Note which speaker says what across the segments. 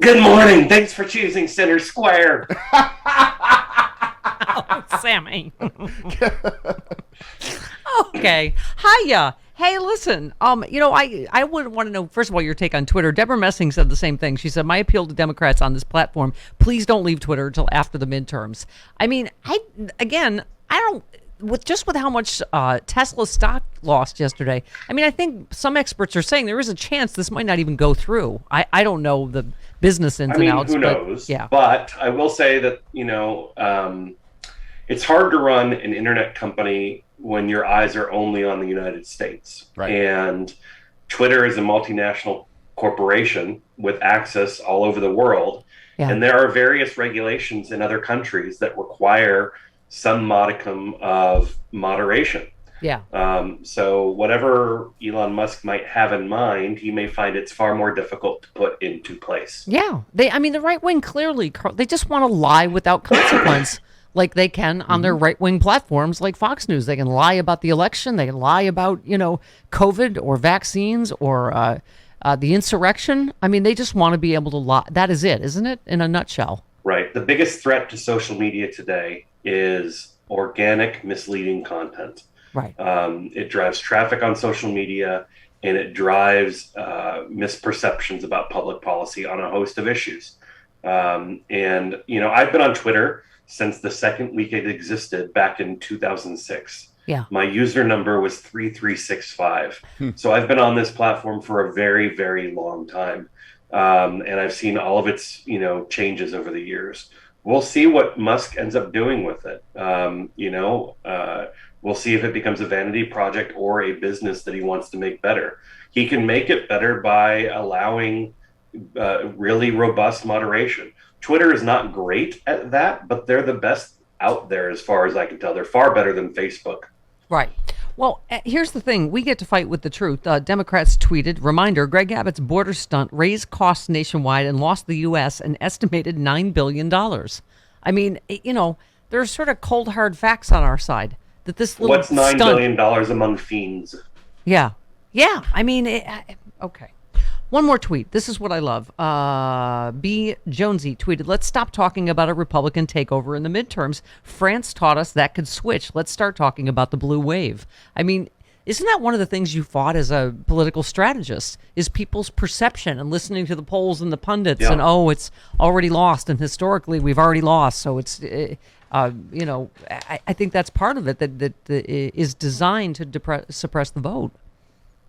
Speaker 1: Good morning. Thanks for choosing Center Square.
Speaker 2: Oh, Sammy. Okay. Hiya. Hey, listen. I would want to know, first of all, your take on Twitter. Deborah Messing said the same thing. She said, "My appeal to Democrats on this platform: please don't leave Twitter until after the midterms." I mean, I don't. With how much Tesla stock lost yesterday. I mean, I think some experts are saying there is a chance this might not even go through. I don't know the business ins and outs.
Speaker 1: Who
Speaker 2: but
Speaker 1: knows?
Speaker 2: yeah.
Speaker 1: But I will say that, it's hard to run an internet company when your eyes are only on the United States.
Speaker 3: Right.
Speaker 1: And Twitter is a multinational corporation with access all over the world.
Speaker 2: Yeah.
Speaker 1: And there are various regulations in other countries that require some modicum of moderation.
Speaker 2: Yeah.
Speaker 1: So whatever Elon Musk might have in mind, he may find it's far more difficult to put into place.
Speaker 2: Yeah. The right wing clearly, they just want to lie without consequence. Like they can on their right-wing platforms like Fox News. They can lie about the election. They can lie about, COVID or vaccines or the insurrection. I mean, they just want to be able to lie. That is it, isn't it, in a nutshell?
Speaker 1: Right. The biggest threat to social media today is organic, misleading content.
Speaker 2: Right.
Speaker 1: It drives traffic on social media, and it drives misperceptions about public policy on a host of issues. I've been on Twitter since the second week it existed back in 2006.
Speaker 2: Yeah.
Speaker 1: My user number was 3365. So I've been on this platform for a very, very long time. And I've seen all of its, changes over the years. We'll see what Musk ends up doing with it. We'll see if it becomes a vanity project or a business that he wants to make better. He can make it better by allowing really robust moderation. Twitter is not great at that, but they're the best out there as far as I can tell. They're far better than Facebook.
Speaker 2: Right. Well, here's the thing. We get to fight with the truth. Democrats tweeted, reminder, Greg Abbott's border stunt raised costs nationwide and lost the U.S. an estimated $9 billion. I mean, there's sort of cold, hard facts on our side. That this little
Speaker 1: What's $9 billion among fiends?
Speaker 2: Yeah. Yeah. I mean, okay. One more tweet. This is what I love. B. Jonesy tweeted, "Let's stop talking about a Republican takeover in the midterms. France taught us that could switch. Let's start talking about the blue wave." I mean, isn't that one of the things you fought as a political strategist, is people's perception and listening to the polls and the pundits and, it's already lost. And historically, we've already lost. So it's, I think that's part of it that is designed to suppress the vote.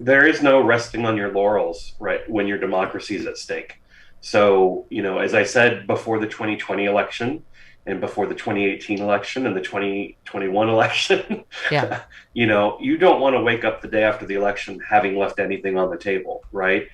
Speaker 1: There is no resting on your laurels, right, when your democracy is at stake. So, as I said before the 2020 election and before the 2018 election and the 2021 election,
Speaker 2: yeah,
Speaker 1: you don't want to wake up the day after the election having left anything on the table, right?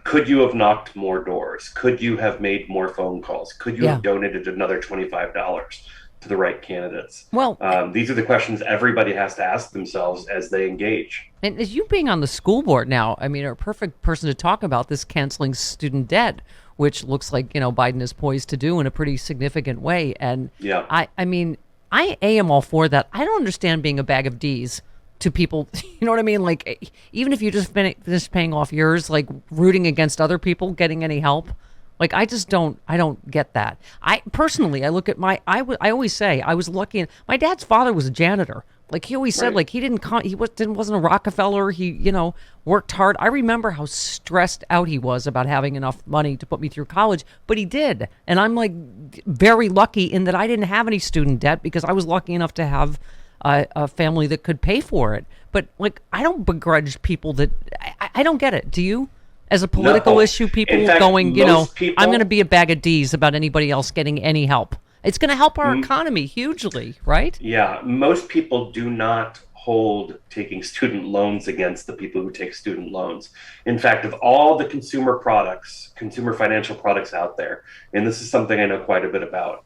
Speaker 1: Could you have knocked more doors? Could you have made more phone calls? Could you have donated another $25 to the right candidates?
Speaker 2: Well,
Speaker 1: these are the questions everybody has to ask themselves as they engage.
Speaker 2: And as you being on the school board now, I mean, are a perfect person to talk about this canceling student debt, which looks like, Biden is poised to do in a pretty significant way. And
Speaker 1: yeah,
Speaker 2: I mean, I am all for that. I don't understand being a bag of D's to people. You know what I mean? Like, even if you just finish paying off yours, like rooting against other people getting any help. Like, I don't get that. I personally, I look at I always say I was lucky. My dad's father was a janitor. Like he always said, like he wasn't a Rockefeller. He, worked hard. I remember how stressed out he was about having enough money to put me through college, but he did. And I'm like very lucky in that I didn't have any student debt because I was lucky enough to have a family that could pay for it. But like, I don't begrudge people that, I don't get it. Do you? As a political issue, people going, I'm going to be a bag of D's about anybody else getting any help. It's going to help our economy hugely, right?
Speaker 1: Yeah, most people do not hold taking student loans against the people who take student loans. In fact, of all the consumer financial products out there, and this is something I know quite a bit about,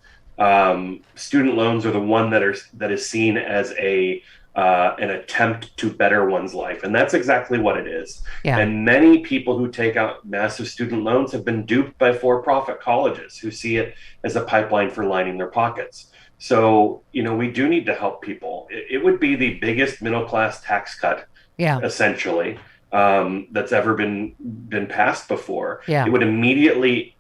Speaker 1: student loans are the one that is seen as an attempt to better one's life. And that's exactly what it is.
Speaker 2: Yeah.
Speaker 1: And many people who take out massive student loans have been duped by for-profit colleges who see it as a pipeline for lining their pockets. So, we do need to help people. It would be the biggest middle-class tax cut, essentially, that's ever been passed before.
Speaker 2: Yeah.
Speaker 1: It would immediately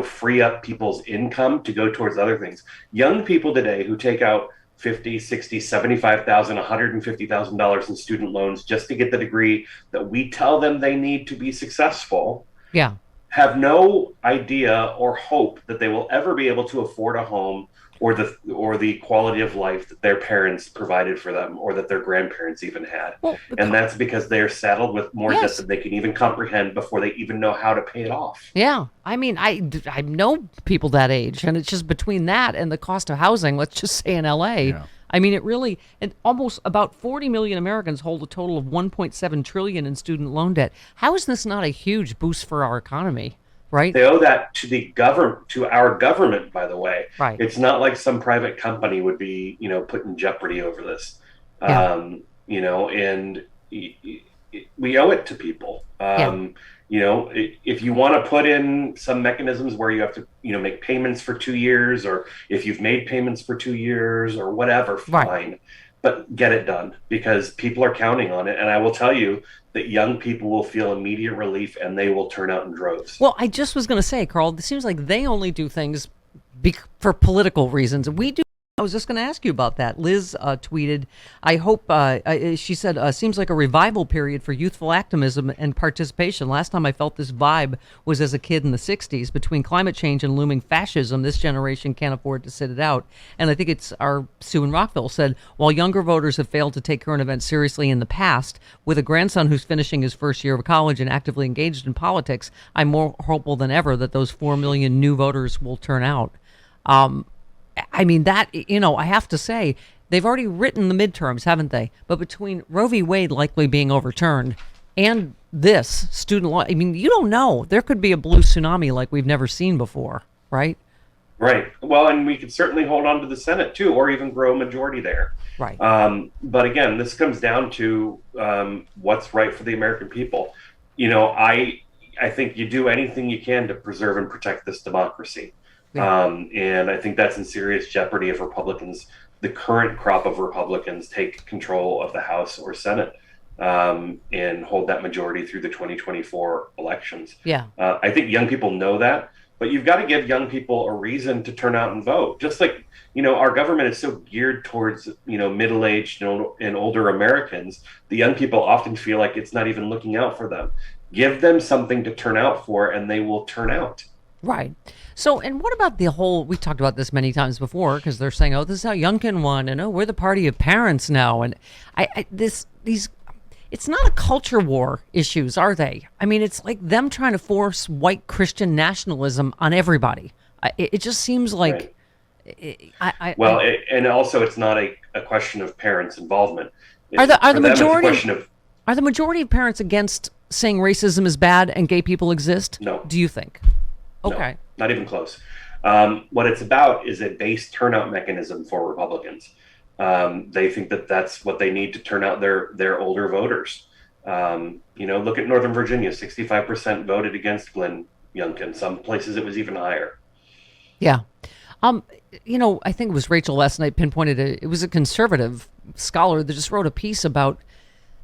Speaker 1: free up people's income to go towards other things. Young people today who take out 50, 60, 75,000, $150,000 in student loans just to get the degree that we tell them they need to be successful
Speaker 2: Yeah.
Speaker 1: have no idea or hope that they will ever be able to afford a home or the quality of life that their parents provided for them or that their grandparents even had.
Speaker 2: Well,
Speaker 1: And that's because they're saddled with more debt
Speaker 2: yes.
Speaker 1: than they can even comprehend before they even know how to pay it off.
Speaker 2: Yeah. I mean, I know people that age, and it's just between that and the cost of housing, let's just say in LA.
Speaker 3: Yeah.
Speaker 2: I mean, it really, and almost about 40 million Americans hold a total of 1.7 trillion in student loan debt. How is this not a huge boost for our economy, right?
Speaker 1: They owe that to the government, to our government, by the way.
Speaker 2: Right.
Speaker 1: It's not like some private company would be, put in jeopardy over this.
Speaker 2: Yeah.
Speaker 1: And we owe it to people.
Speaker 2: Yeah.
Speaker 1: If you want to put in some mechanisms where you have to, make payments for 2 years, or if you've made payments for 2 years or whatever, fine.
Speaker 2: Right.
Speaker 1: But get it done because people are counting on it. And I will tell you that young people will feel immediate relief and they will turn out in droves.
Speaker 2: Well, I just was going to say, Carl, it seems like they only do things for political reasons. We do. I was just going to ask you about that. Liz tweeted, I hope, she said, seems like a revival period for youthful activism and participation. Last time I felt this vibe was as a kid in the 60s. Between climate change and looming fascism, this generation can't afford to sit it out. And I think it's our Sue in Rockville said, while younger voters have failed to take current events seriously in the past, with a grandson who's finishing his first year of college and actively engaged in politics, I'm more hopeful than ever that those 4 million new voters will turn out. I mean, that, I have to say, they've already written the midterms, haven't they? But between Roe v. Wade likely being overturned and this student law, I mean, you don't know. There could be a blue tsunami like we've never seen before, right?
Speaker 1: Right. Well, and we could certainly hold on to the Senate, too, or even grow a majority there.
Speaker 2: Right.
Speaker 1: But again, this comes down to what's right for the American people. I think you do anything you can to preserve and protect this democracy.
Speaker 2: Yeah.
Speaker 1: And I think that's in serious jeopardy if the current crop of Republicans, take control of the House or Senate and hold that majority through the 2024 elections.
Speaker 2: Yeah.
Speaker 1: I think young people know that, but you've got to give young people a reason to turn out and vote. Just like, our government is so geared towards, middle-aged and older Americans, the young people often feel like it's not even looking out for them. Give them something to turn out for, and they will turn out.
Speaker 2: Right. So, and what about the whole, we talked about this many times before, because they're saying, oh, this is how Youngkin won, and oh, we're the party of parents now. And it's not a culture war issues, are they? I mean, it's like them trying to force white Christian nationalism on everybody. It just seems like,
Speaker 1: right. And also it's not a question of parents' involvement.
Speaker 2: Are the majority of parents against saying racism is bad and gay people exist?
Speaker 1: No.
Speaker 2: Do you think? Okay.
Speaker 1: No, not even close. What it's about is a base turnout mechanism for Republicans. They think that that's what they need to turn out their older voters. Look at Northern Virginia, 65% voted against Glenn Youngkin. Some places it was even higher.
Speaker 2: Yeah. I think it was Rachel last night pinpointed it was a conservative scholar that just wrote a piece about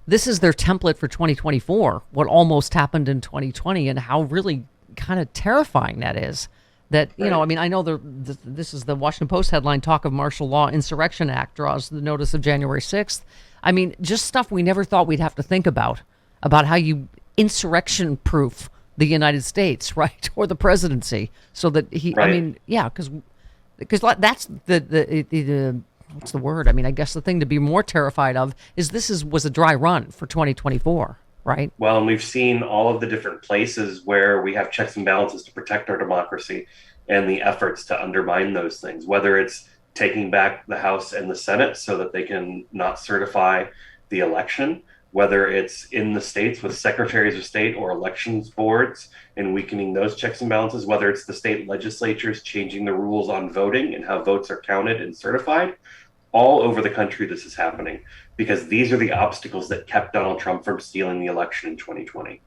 Speaker 2: this is their template for 2024, what almost happened in 2020 and how really kind of terrifying that is. That,
Speaker 1: right.
Speaker 2: I mean, I know this is the Washington Post headline, talk of martial law insurrection act draws the notice of January 6th. I mean, just stuff we never thought we'd have to think about how you insurrection proof the United States, right? Or the presidency so that
Speaker 1: right.
Speaker 2: I mean, yeah, because that's the what's the word? I mean, I guess the thing to be more terrified of is was a dry run for 2024. Right.
Speaker 1: Well, and we've seen all of the different places where we have checks and balances to protect our democracy and the efforts to undermine those things, whether it's taking back the House and the Senate so that they can not certify the election, whether it's in the states with secretaries of state or elections boards and weakening those checks and balances, whether it's the state legislatures changing the rules on voting and how votes are counted and certified. All over the country, this is happening because these are the obstacles that kept Donald Trump from stealing the election in 2020.